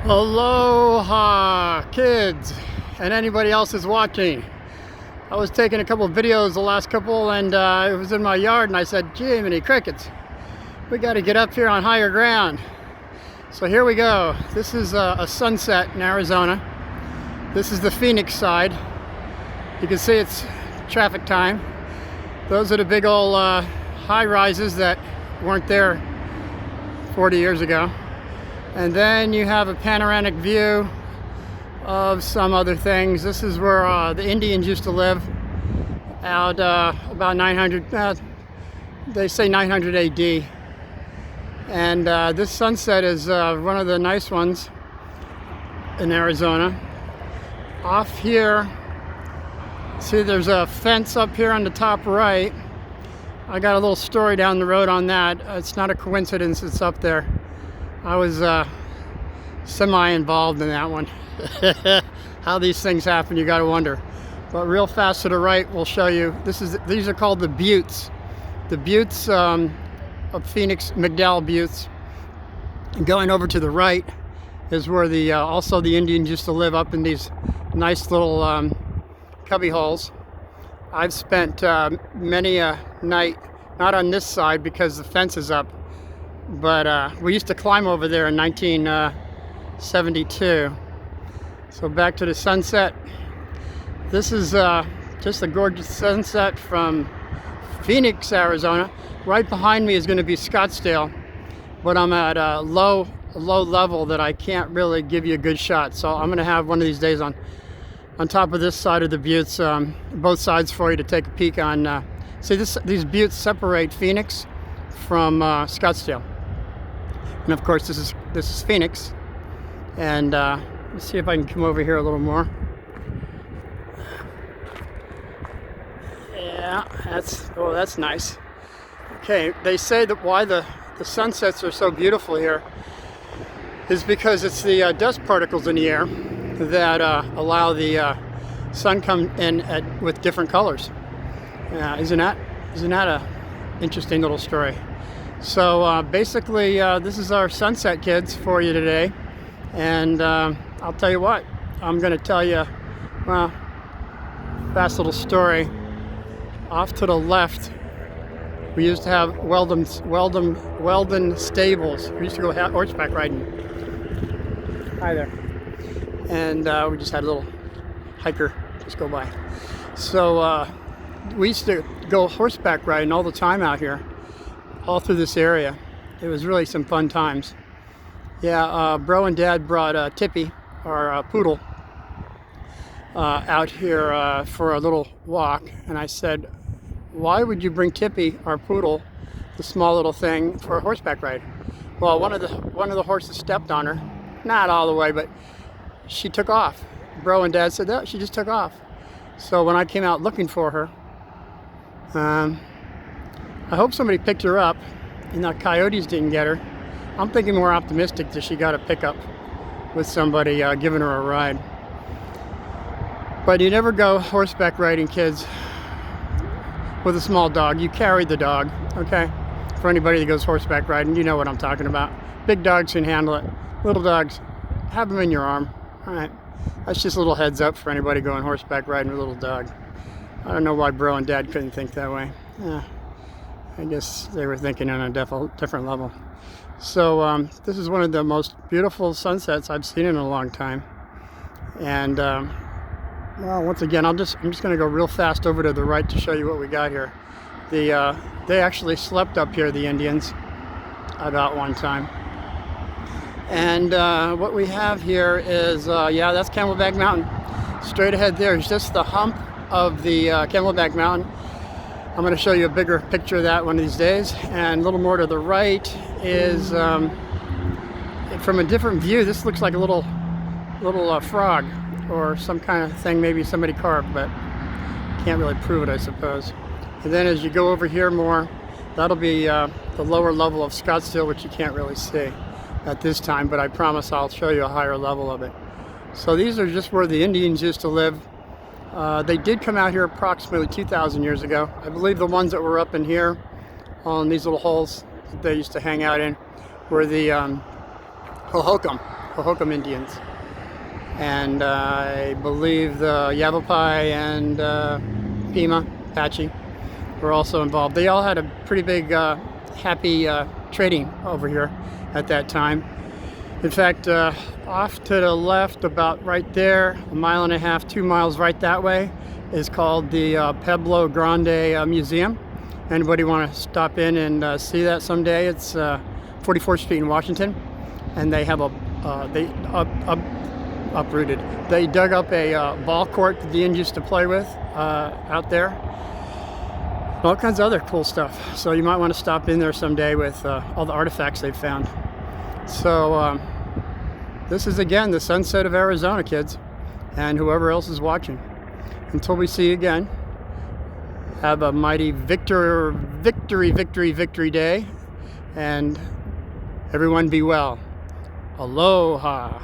Aloha, kids, and anybody else is watching. I was taking a couple of videos, the last couple, and it was in my yard, and I said, gee, many crickets. We got to get up here on higher ground. So here we go. This is a sunset in Arizona. This is the Phoenix side. You can see it's traffic time. Those are the big old high rises that weren't there 40 years ago. And then you have a panoramic view of some other things. This is where the Indians used to live out about 900, they say 900 AD. And this sunset is one of the nice ones in Arizona. Off here, see there's a fence up here on the top right. I got a little story down the road on that. It's not a coincidence it's up there. I was semi-involved in that one. How these things happen, you got to wonder. But real fast to the right, we'll show you. These are called the Buttes. The Buttes of Phoenix, McDowell Buttes. And going over to the right is where the also the Indians used to live, up in these nice little cubby holes. I've spent many a night, not on this side because the fence is up, but we used to climb over there in 1972. So back to the sunset. This is just a gorgeous sunset from Phoenix, Arizona. Right behind me is going to be Scottsdale, but I'm at a low level that I can't really give you a good shot. So I'm going to have one of these days on top of this side of the Buttes, both sides for you to take a peek on. See, these Buttes separate Phoenix from Scottsdale. And of course, this is Phoenix. And let's see if I can come over here a little more. Yeah, that's nice. Okay, they say that why the sunsets are so beautiful here is because it's the dust particles in the air that allow the sun come in with different colors. Isn't that a interesting little story? So basically, this is our sunset, kids, for you today. And I'll tell you what, I'm going to tell you, well, fast little story. Off to the left, we used to have Weldon stables. We used to go horseback riding. Hi there. And we just had a little hiker just go by. So we used to go horseback riding all the time out here, all through this area. It was really some fun times. Yeah, Bro and Dad brought Tippy, our poodle, out here for a little walk. And I said, why would you bring Tippy, our poodle, the small little thing, for a horseback ride? Well, one of the horses stepped on her. Not all the way, but she took off. Bro and Dad said that she just took off. So when I came out looking for her, I hope somebody picked her up and the coyotes didn't get her. I'm thinking more optimistic that she got a pickup with somebody giving her a ride. But you never go horseback riding, kids, with a small dog. You carry the dog, okay? For anybody that goes horseback riding, you know what I'm talking about. Big dogs can handle it. Little dogs, have them in your arm. All right, that's just a little heads up for anybody going horseback riding with a little dog. I don't know why Bro and Dad couldn't think that way. Yeah, I guess they were thinking on a different level. So this is one of the most beautiful sunsets I've seen in a long time. And well, once again, I'm just going to go real fast over to the right to show you what we got here. They actually slept up here, the Indians, about one time. And what we have here is, yeah, that's Camelback Mountain. Straight ahead there is just the hump of the Camelback Mountain. I'm going to show you a bigger picture of that one of these days. And a little more to the right is, from a different view, this looks like a little frog or some kind of thing maybe somebody carved, but can't really prove it, I suppose. And then as you go over here more, that'll be the lower level of Scottsdale, which you can't really see at this time, but I promise I'll show you a higher level of it. So these are just where the Indians used to live. They did come out here approximately 2,000 years ago. I believe the ones that were up in here on these little holes that they used to hang out in were the Hohokam. Hohokam Indians. And I believe the Yavapai and Pima, Apache were also involved. They all had a pretty big happy trading over here at that time. In fact, off to the left, about right there, 1.5 miles, 2 miles right that way, is called the Pueblo Grande Museum. Anybody want to stop in and see that someday? It's 44th Street in Washington, and they have uprooted. They dug up a ball court that the Indians used to play with out there. All kinds of other cool stuff. So you might want to stop in there someday with all the artifacts they've found. So this is again the sunset of Arizona, kids, and whoever else is watching. Until we see you again, have a mighty victory day, and everyone be well. Aloha.